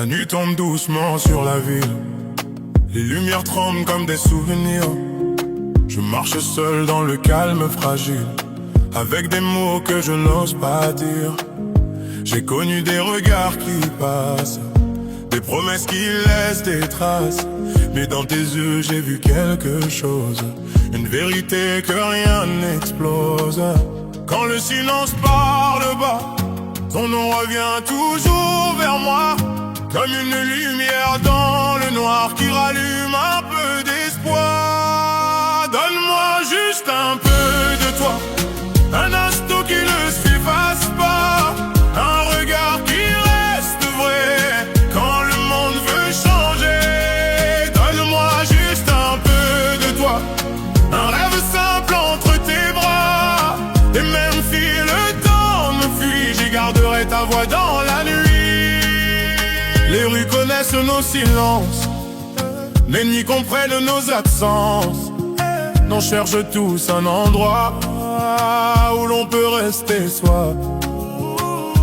La nuit tombe doucement sur la ville. Les lumières tremblent comme des souvenirs. Je marche seul dans le calme fragile, avec des mots que je n'ose pas dire. J'ai connu des regards qui passent, des promesses qui laissent des traces. Mais dans tes yeux j'ai vu quelque chose, une vérité que rien n'explose. Quand le silence parle bas, ton nom revient toujours vers moi, comme une lumière dans le noir qui rallume un peu d'espoir. Donne-moi juste un peu de toi, un instant qui ne s'efface pas, un regard qui reste vrai quand le monde veut changer. Donne-moi juste un peu de toi, un rêve simple entre tes bras. Et même si le temps me fuit, j'y garderai ta voix dans la nuit. Les rues connaissent nos silences, les nuits comprennent nos absences. On cherche tous un endroit où l'on peut rester soi.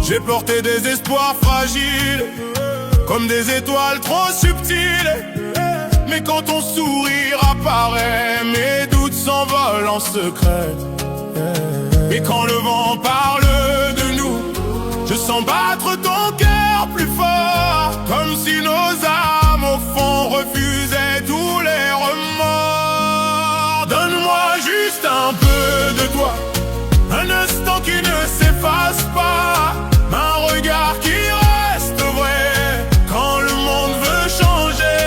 J'ai porté des espoirs fragiles, comme des étoiles trop subtiles. Mais quand ton sourire apparaît, mes doutes s'envolent en secret. Et quand le vent parle de nous, je sens battre ton cœur plus fort, comme si nos âmes au fond refusaient tous les remords. Donne-moi juste un peu de toi, un instant qui ne s'efface pas, un regard qui reste vrai quand le monde veut changer.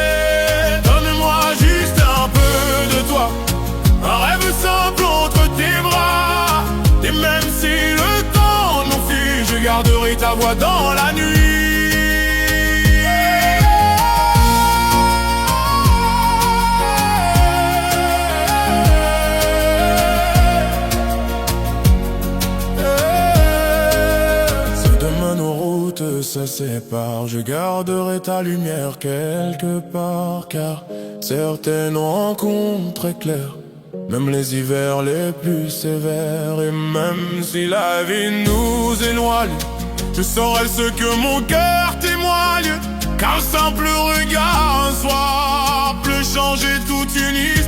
Donne-moi juste un peu de toi, un rêve simple entre tes bras. Et même si le temps nous fuit, je garderai ta voix dans la nuit. Si demain nos routes se séparent, je garderai ta lumière quelque part, car certaines rencontres éclairent même les hivers les plus sévères. Et même si la vie nous éloigne, je saurai ce que mon cœur témoigne, car un simple regard un soir peut changer toute une histoire.